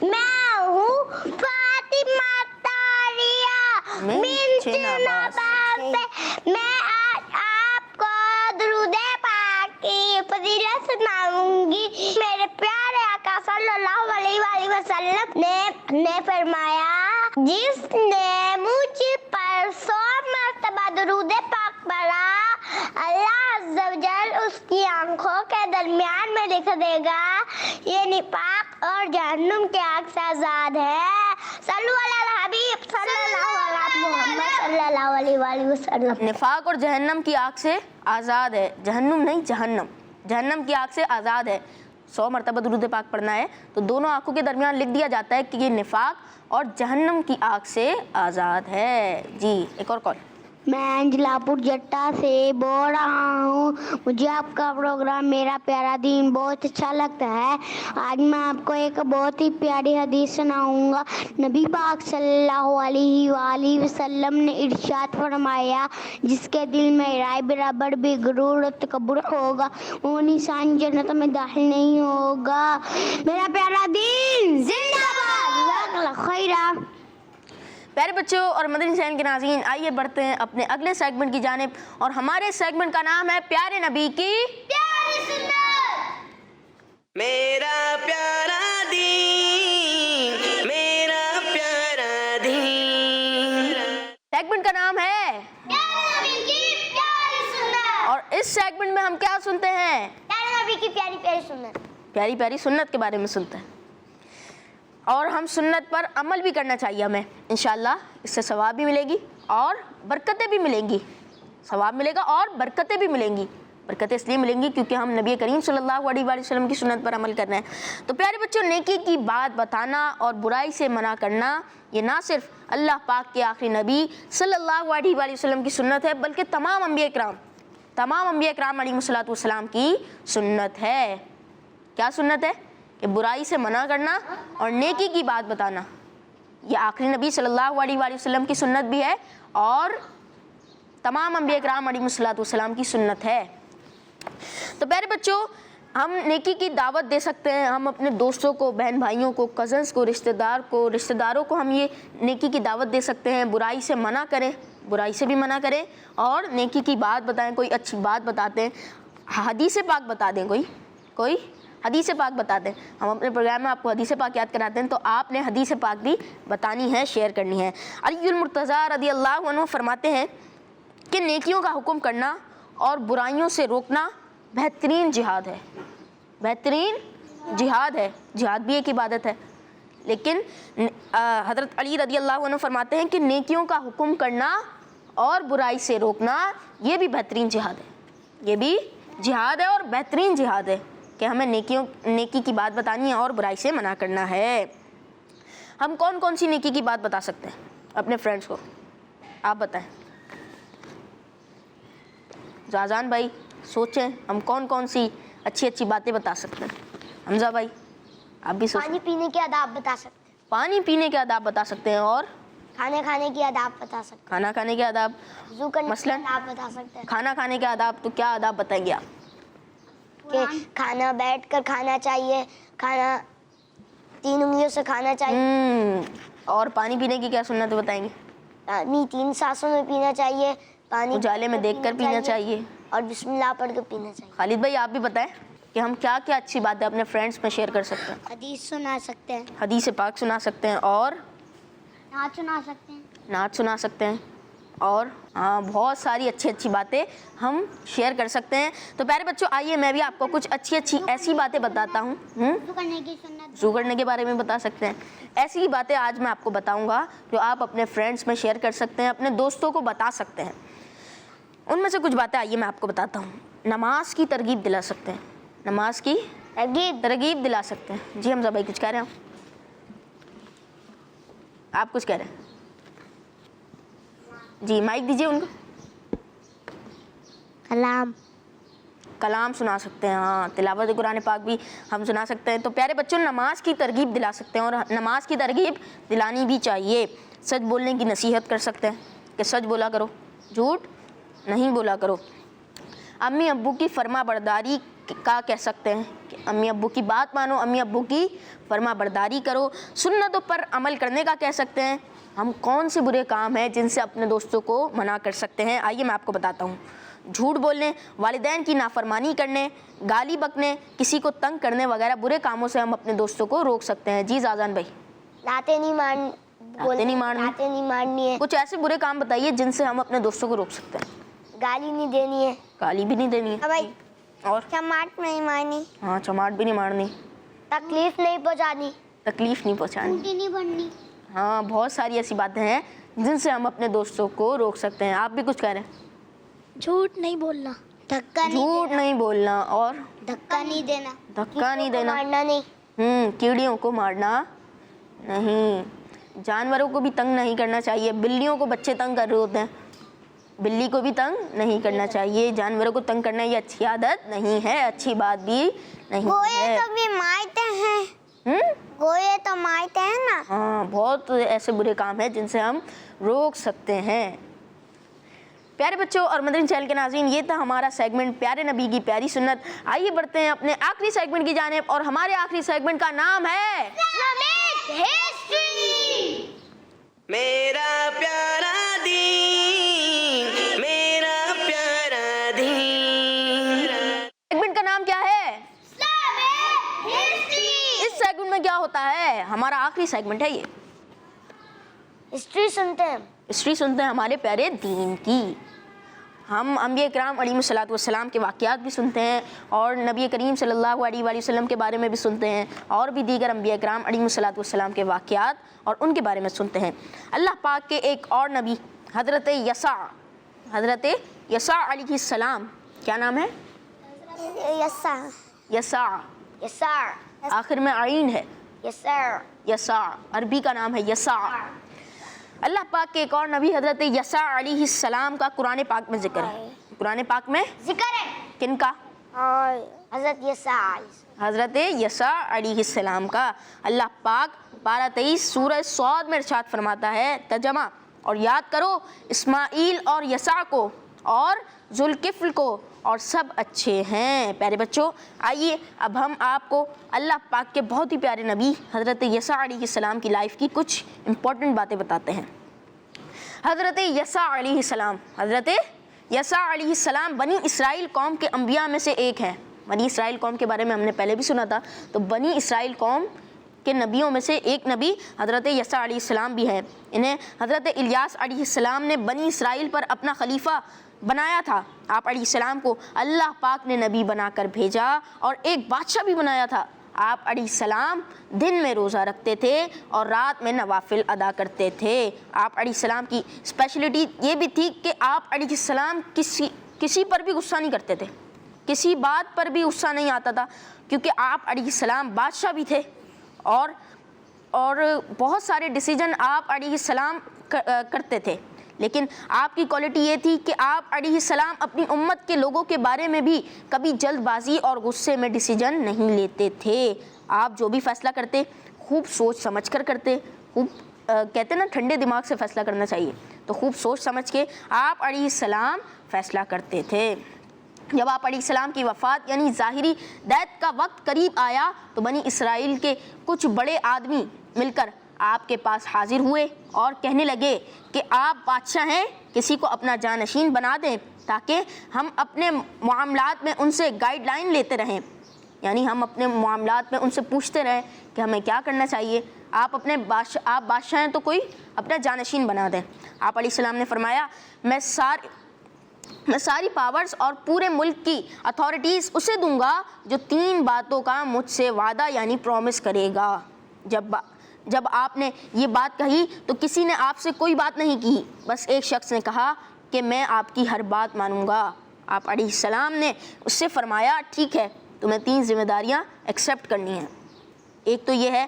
میں ہوں فاطمہ طاہرہ بنت نباس سے. میں آج آپ کو درود پاک کی فضیلت سناؤں گی. میرے پیارے آقا صلی اللہ علیہ وآلہ وسلم نے فرمایا, جس نے مجھ پر 100 مرتبہ درود پاک پڑھا اللہ عز و جل اس کی آنکھوں کے درمیان میں لکھ دے گا یہ نفاق اور جہنم کی آگ سے آزاد ہے. صلو علی الحبیب صلی اللہ علیہ محمد صلی اللہ علیہ وآلہ وسلم. نفاق اور جہنم کی آگ سے آزاد ہے, جہنم نہیں جہنم, جہنم کی آگ سے آزاد ہے. 100 مرتبہ درود پاک پڑھنا ہے تو دونوں آنکھوں کے درمیان لکھ دیا جاتا ہے کہ یہ نفاق اور جہنم کی آگ سے آزاد ہے. جی ایک اور کال. میں انجلا پور جٹا سے بول رہا ہوں. مجھے آپ کا پروگرام میرا پیارا دین بہت اچھا لگتا ہے. آج میں آپ کو ایک بہت ہی پیاری حدیث سناؤں گا. نبی پاک صلی اللہ علیہ وآلہ وسلم نے ارشاد فرمایا, جس کے دل میں رائے برابر بھی غرور و تکبر ہوگا وہ انسان جنت میں داخل نہیں ہوگا. میرا پیارا دین زندہ باد. جزاک اللہ خیرہ. پیارے بچوں اور مدنی چینل کے ناظرین, آئیے بڑھتے ہیں اپنے اگلے سیگمنٹ کی جانب اور ہمارے سیگمنٹ کا نام ہے پیارے نبی کی پیاری سنت. میرا پیارا دین, میرا پیارا دین. سیگمنٹ کا نام ہے پیارے نبی کی پیاری سنت. اور اس سیگمنٹ میں ہم کیا سنتے ہیں؟ پیارے نبی کی پیاری پیاری سنت. پیاری پیاری سنت کے بارے میں سنتے ہیں. اور ہم سنت پر عمل بھی کرنا چاہیے ہمیں, انشاءاللہ اس سے ثواب بھی ملے گی اور برکتیں بھی ملیں گی، ثواب ملے گا اور برکتیں بھی ملیں گی۔ برکتیں اس لیے ملیں گی کیونکہ ہم نبی کریم صلی اللہ علیہ وآلہ وسلم کی سنت پر عمل کر رہے ہیں۔ تو پیارے بچوں، نیکی کی بات بتانا اور برائی سے منع کرنا یہ نہ صرف اللہ پاک کے آخری نبی صلی اللہ علیہ وآلہ وسلم کی سنت ہے، بلکہ تمام انبیاء کرام علیہ الصلوۃ والسلام کی سنت ہے۔ کیا سنت ہے؟ کہ برائی سے منع کرنا اور نیکی کی بات بتانا، یہ آخری نبی صلی اللہ علیہ وآلہ وسلم کی سنت بھی ہے اور تمام انبیاء کرام علیہ الصلوۃ والسلام کی سنت ہے۔ تو پیارے بچوں، ہم نیکی کی دعوت دے سکتے ہیں، ہم اپنے دوستوں کو، بہن بھائیوں کو، کزنس کو، رشتہ داروں کو ہم یہ نیکی کی دعوت دے سکتے ہیں۔ برائی سے منع کریں، برائی سے بھی منع کریں اور نیکی کی بات بتائیں، کوئی اچھی بات بتاتے ہیں، حدیث پاک بتا دیں، کوئی حدیث پاک بتا دیں۔ ہم اپنے پروگرام میں آپ کو حدیث پاک یاد کراتے ہیں، تو آپ نے حدیث پاک بھی بتانی ہے، شیئر کرنی ہے۔ علی المرتضیٰ رضی اللہ عنہ فرماتے ہیں کہ نیکیوں کا حکم کرنا اور برائیوں سے روکنا بہترین جہاد ہے۔ بہترین جہاد ہے، جہاد بھی ایک عبادت ہے، لیکن حضرت علی رضی اللہ عنہ فرماتے ہیں کہ نیکیوں کا حکم کرنا اور برائی سے روکنا یہ بھی بہترین جہاد ہے، یہ بھی جہاد ہے اور بہترین جہاد ہے کہ ہمیں نیکی کی بات بتانی ہے اور برائی سے منع کرنا ہے۔ ہم کون کون سی نیکی کی بات بتا سکتے ہیں اپنے فرینڈس کو؟ آپ بتائیں۔ زازان بھائی سوچیں، ہم کون کون سی اچھی باتیں بتا سکتے ہیں؟ حمزہ بھائی آپ بھی سوچیں۔ پانی پینے کے آداب بتا سکتے ہیں، پانی پینے کے آداب بتا سکتے ہیں، اور کھانے کھانے کی آداب بتا سکتے ہیں، کھانا کھانے کے آداب، وضو کرنے کے مثلاً آداب بتا سکتے ہیں، کھانا کھانے کے آداب تو کیا آداب بتائیں گے آپ؟ کہ کھانا بیٹھ کر کھانا چاہیے، کھانا 3 انگلیوں سے کھانا چاہیے، اور پانی پینے کی کیا سنت بتائیں گے؟ پانی 3 سانسوں میں پینا چاہیے، پانی اجالے میں دیکھ کر پینا چاہیے، اور بسم اللہ پڑھ کے پینا چاہیے۔ خالد بھائی آپ بھی بتائیں کہ ہم کیا کیا اچھی باتیں اپنے فرینڈس میں شیئر کر سکتے ہیں؟ حدیث سنا سکتے ہیں، حدیث پاک سنا سکتے ہیں، اور نعت سنا سکتے ہیں، نعت سنا سکتے ہیں، اور بہت ساری اچھی باتیں ہم شیئر کر سکتے ہیں۔ تو پیارے بچوں، آئیے میں بھی آپ کو کچھ اچھی ایسی باتیں بتاتا ہوں۔ وضو کرنے کی سنت، وضو کرنے کے بارے میں بتا سکتے ہیں۔ ایسی ہی باتیں آج میں آپ کو بتاؤں گا جو آپ اپنے فرینڈس میں شیئر کر سکتے ہیں، اپنے دوستوں کو بتا سکتے ہیں۔ ان میں سے کچھ باتیں آئیے میں آپ کو بتاتا ہوں۔ نماز کی ترغیب دلا سکتے ہیں، نماز کی ترغیب دلا سکتے ہیں۔ جی حمزہ بھائی کچھ کہہ رہے ہیں؟ آپ کچھ کہہ رہے ہیں؟ جی مائک دیجیے ان کو۔ کلام سنا سکتے ہیں، ہاں تلاوت قرآن پاک بھی ہم سنا سکتے ہیں۔ تو پیارے بچوں، نماز کی ترغیب دلا سکتے ہیں، اور نماز کی ترغیب دلانی بھی چاہیے۔ سچ بولنے کی نصیحت کر سکتے ہیں کہ سچ بولا کرو، جھوٹ نہیں بولا کرو۔ امی ابو کی فرما برداری کا کہہ سکتے ہیں کہ امی ابو کی بات مانو، امی ابو کی فرما برداری کرو۔ سنتوں پر عمل کرنے کا کہہ سکتے ہیں۔ ہم کون سے برے کام ہیں جن سے اپنے دوستوں کو منع کر سکتے ہیں؟ آئیے میں آپ کو بتاتا ہوں۔ جھوٹ بولنے، والدین کی نافرمانی کرنے، گالی بکنے، کسی کو تنگ کرنے وغیرہ برے کاموں سے ہم اپنے دوستوں کو روک سکتے ہیں۔ جی زازان بھائی۔ لاتے نہیں مارنی ہے، کچھ ایسے برے کام بتائیے جن سے ہم اپنے دوستوں کو روک سکتے ہیں۔ گالی نہیں دینی ہے، گالی بھی نہیں دینی ہے، بھائی اور چماٹ نہیں مارنی، ہاں چماٹ بھی نہیں مارنی، تکلیف نہیں پہنچانی، تکلیف نہیں پہنچانی، ٹوٹی نہیں بننی۔ ہاں بہت ساری ایسی باتیں ہیں جن سے ہم اپنے دوستوں کو روک سکتے ہیں۔ آپ بھی کچھ کہہ رہے ہیں؟ جھوٹ نہیں بولنا، جھوٹ نہیں بولنا، اور دھکا نہیں دینا، دھکا نہیں دینا، مارنا نہیں، کیڑیوں کو مارنا نہیں، جانوروں کو بھی تنگ نہیں کرنا چاہیے۔ بلیوں کو بچے تنگ کر رہے ہوتے ہیں، بلی کو بھی تنگ نہیں کرنا چاہیے۔ جانوروں کو تنگ کرنا یہ اچھی عادت نہیں ہے، اچھی بات بھی نہیں گوئے ہے۔ تو بھی مارتے ہیں، گوئے تو مارتے ہیں نا۔ ہاں بہت ایسے برے کام ہیں جن سے ہم روک سکتے ہیں۔ پیارے بچوں اور مدنی چینل کے ناظرین، یہ تھا ہمارا سیگمنٹ پیارے نبی کی پیاری سنت۔ آئیے بڑھتے ہیں اپنے آخری سیگمنٹ کی جانب، اور ہمارے آخری سیگمنٹ کا نام ہے میرا پیارا دین، میرا پیارا دین۔ سیگمنٹ کا نام کیا ہے؟ اس سیگمنٹ میں کیا ہوتا ہے؟ ہمارا آخری سیگمنٹ ہے یہ، ہسٹری سنتے ہیں، ہسٹری سنتے ہیں ہمارے پیارے دین کی۔ ہم انبیاء کرام علیہ الصلوۃ والسلام کے واقعات بھی سنتے ہیں، اور نبی کریم صلی اللہ علیہ وآلہ وسلم کے بارے میں بھی سنتے ہیں، اور بھی دیگر انبیاء کرام علیہ الصلوۃ والسلام کے واقعات اور ان کے بارے میں سنتے ہیں۔ اللہ پاک کے ایک اور نبی حضرت یسع، حضرت یسع علیہ السلام کیا نام ہے؟ یسع یسع، یسار آخر میں عین ہے، یسار یسع، عربی کا نام ہے یسع۔ اللہ پاک کے ایک اور نبی حضرت یسع علیہ السلام کا قرآن پاک میں ذکر ہے۔ قرآن پاک میں ذکر ہے کن کا؟ اور حضرت یسع حضرت یسع علیہ السلام کا۔ اللہ پاک 12-23 سورہ صاد میں ارشاد فرماتا ہے، ترجمہ، اور یاد کرو اسماعیل اور یسع کو اور ذوالکفل کو اور سب اچھے ہیں۔ پیارے بچوں، آئیے اب ہم آپ کو اللہ پاک کے بہت ہی پیارے نبی حضرت یسع علیہ السلام کی لائف کی کچھ امپورٹنٹ باتیں بتاتے ہیں۔ حضرت یسع علیہ السلام، حضرت یسع علیہ السلام بنی اسرائیل قوم کے انبیاء میں سے ایک ہیں۔ بنی اسرائیل قوم کے بارے میں ہم نے پہلے بھی سنا تھا، تو بنی اسرائیل قوم کے نبیوں میں سے ایک نبی حضرت یسع علیہ السلام بھی ہیں۔ انہیں حضرت الیاس علیہ السلام نے بنی اسرائیل پر اپنا خلیفہ بنایا تھا۔ آپ علیہ السلام کو اللہ پاک نے نبی بنا کر بھیجا اور ایک بادشاہ بھی بنایا تھا۔ آپ علیہ السلام دن میں روزہ رکھتے تھے اور رات میں نوافل ادا کرتے تھے۔ آپ علیہ السلام کی اسپیشلٹی یہ بھی تھی کہ آپ علیہ السلام کسی پر بھی غصہ نہیں کرتے تھے، کسی بات پر بھی غصہ نہیں آتا تھا، کیونکہ آپ علیہ السلام بادشاہ بھی تھے اور بہت سارے ڈیسیجن آپ علیہ السلام کرتے تھے۔ لیکن آپ کی کوالٹی یہ تھی کہ آپ علیہ السلام اپنی امت کے لوگوں کے بارے میں بھی کبھی جلد بازی اور غصے میں ڈیسیجن نہیں لیتے تھے۔ آپ جو بھی فیصلہ کرتے خوب سوچ سمجھ کر کرتے، خوب کہتے ہیں نا ٹھنڈے دماغ سے فیصلہ کرنا چاہیے، تو خوب سوچ سمجھ کے آپ علیہ السلام فیصلہ کرتے تھے۔ جب آپ علیہ السلام کی وفات یعنی ظاہری دیت کا وقت قریب آیا تو بنی اسرائیل کے کچھ بڑے آدمی مل کر آپ کے پاس حاضر ہوئے اور کہنے لگے کہ آپ بادشاہ ہیں، کسی کو اپنا جانشین بنا دیں تاکہ ہم اپنے معاملات میں ان سے گائیڈ لائن لیتے رہیں، یعنی ہم اپنے معاملات میں ان سے پوچھتے رہیں کہ ہمیں کیا کرنا چاہیے۔ آپ بادشاہ ہیں تو کوئی اپنا جانشین بنا دیں۔ آپ علیہ السلام نے فرمایا، میں ساری پاورز اور پورے ملک کی اتھارٹیز اسے دوں گا جو 3 باتوں کا مجھ سے وعدہ یعنی پرومس کرے گا۔ جب آپ نے یہ بات کہی تو کسی نے آپ سے کوئی بات نہیں کی، بس ایک شخص نے کہا کہ میں آپ کی ہر بات مانوں گا۔ آپ علیہ السلام نے اس سے فرمایا، ٹھیک ہے، تمہیں 3 ذمہ داریاں ایکسیپٹ کرنی ہیں۔ ایک تو یہ ہے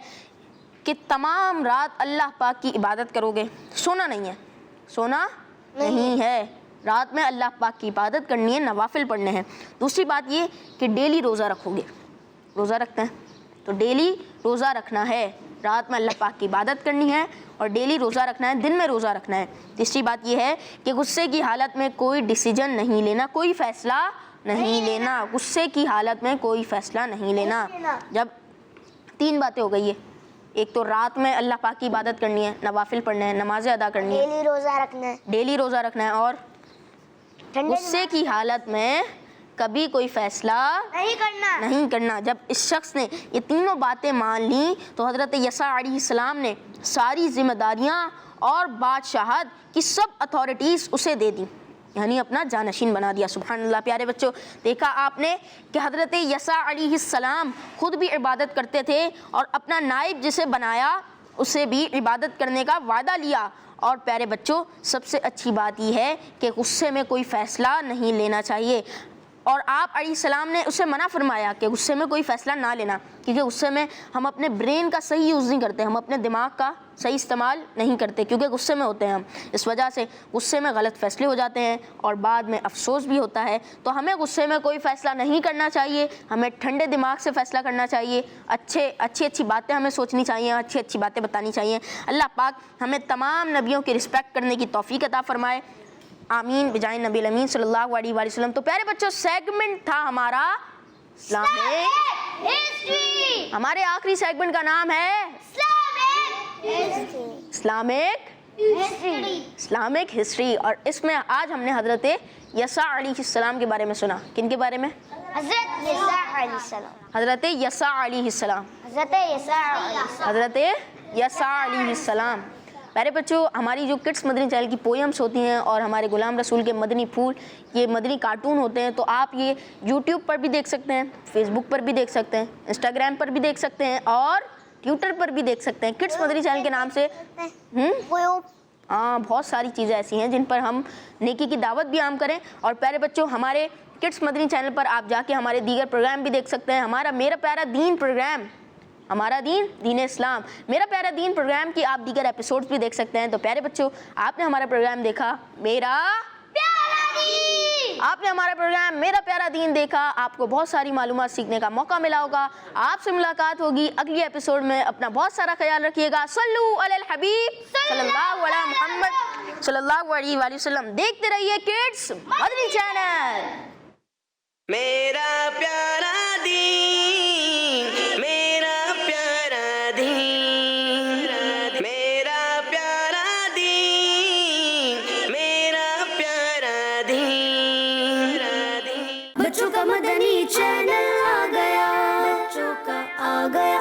کہ تمام رات اللہ پاک کی عبادت کرو گے، سونا نہیں ہے، سونا نہیں ہے، رات میں اللہ پاک کی عبادت کرنی ہے، نوافل پڑھنے ہیں۔ دوسری بات یہ کہ ڈیلی روزہ رکھو گے، روزہ رکھتے ہیں تو ڈیلی روزہ رکھنا ہے، رات میں اللہ پاک کی عبادت کرنی ہے اور ڈیلی روزہ رکھنا ہے، دن میں روزہ رکھنا ہے۔ تیسری بات یہ ہے کہ غصے کی حالت میں کوئی ڈیسیجن نہیں لینا، کوئی فیصلہ نہیں لینا، غصے کی حالت میں کوئی فیصلہ نہیں لینا۔ جب 3 باتیں ہو گئی ہے، ایک تو رات میں اللہ پاک کی عبادت کرنی ہے، نوافل پڑھنا ہے، نمازیں ادا کرنی ہے، ڈیلی روزہ رکھنا ہے، ڈیلی روزہ رکھنا ہے، اور غصے کی حالت میں کبھی کوئی فیصلہ نہیں کرنا۔ جب اس شخص نے یہ تینوں باتیں مان لیں تو حضرت یسع علیہ السلام نے ساری ذمہ داریاں اور بادشاہت کی سب اتھارٹیز اسے دے دیں، یعنی اپنا جانشین بنا دیا۔ سبحان اللہ۔ پیارے بچوں، دیکھا آپ نے کہ حضرت یسع علیہ السلام خود بھی عبادت کرتے تھے اور اپنا نائب جسے بنایا اسے بھی عبادت کرنے کا وعدہ لیا۔ اور پیارے بچوں، سب سے اچھی بات یہ ہے کہ غصے میں کوئی فیصلہ نہیں لینا چاہیے، اور آپ علیہ السلام نے اسے منع فرمایا کہ غصے میں کوئی فیصلہ نہ لینا، کیونکہ غصے میں ہم اپنے برین کا صحیح یوز نہیں کرتے، ہم اپنے دماغ کا صحیح استعمال نہیں کرتے، کیونکہ غصے میں ہوتے ہیں ہم، اس وجہ سے غصے میں غلط فیصلے ہو جاتے ہیں اور بعد میں افسوس بھی ہوتا ہے۔ تو ہمیں غصے میں کوئی فیصلہ نہیں کرنا چاہیے، ہمیں ٹھنڈے دماغ سے فیصلہ کرنا چاہیے، اچھی باتیں ہمیں سوچنی چاہیے، اچھی باتیں بتانی چاہیے۔ اللہ پاک ہمیں تمام نبیوں کی رسپیکٹ کرنے کی توفیق عطا فرمائے، آمین بجائے نبی الامین صلی اللہ علیہ وآلہ وسلم۔ تو پیارے بچوں، سیگمنٹ تھا ہمارا اسلامک ہسٹری، ہمارے آخری سیگمنٹ کا نام ہے اسلامک ہسٹری، اور اس میں آج ہم نے حضرت یسع علیہ السلام کے بارے میں سنا۔ کن کے بارے میں؟ حضرت یسع علیہ السلام، حضرت یسع علیہ السلام، حضرت یسع علیہ السلام، حضرت یسع علیہ السلام۔ پیارے بچوں، ہماری جو کڈس مدنی چینل کی پوئمس ہوتی ہیں اور ہمارے غلام رسول کے مدنی پھول، یہ مدنی کارٹون ہوتے ہیں، تو آپ یہ یوٹیوب پر بھی دیکھ سکتے ہیں، فیس بک پر بھی دیکھ سکتے ہیں، انسٹاگرام پر بھی دیکھ سکتے ہیں اور ٹویٹر پر بھی دیکھ سکتے ہیں، کڈس مدنی چینل کے نام سے۔ ہاں بہت ساری چیزیں ایسی ہیں جن پر ہم نیکی کی دعوت بھی عام کریں. اور پیارے بچوں ہمارے کڈس مدنی چینل پر آپ جا کے ہمارے دیگر پروگرام بھی دیکھ سکتے ہیں. ہمارا میرا پیارا دین پروگرام, ہمارا دین دین اسلام, میرا پیارا دین پروگرام کی آپ دیگر ایپیسوڈز بھی دیکھ سکتے ہیں. تو پیارے بچوں آپ نے ہمارا پروگرام دیکھا میرا پیارا دین, آپ نے ہمارا پروگرام میرا پیارا دین دیکھا, آپ کو بہت ساری معلومات سیکھنے کا موقع ملا ہوگا. آپ سے ملاقات ہوگی اگلی ایپیسوڈ میں. اپنا بہت سارا خیال رکھیے گا. صلو علی الحبیب صلی اللہ علی محمد صلی اللہ علیہ وآلہ وسلم. دیکھتے رہیے کڈس مدنی چینل. میرا پیارا دین, میرا پیارا دین, میرا پیارا دین, میرا پیارا دین. بچوں کا مدنی چینل آ گیا, بچوں کا آ گیا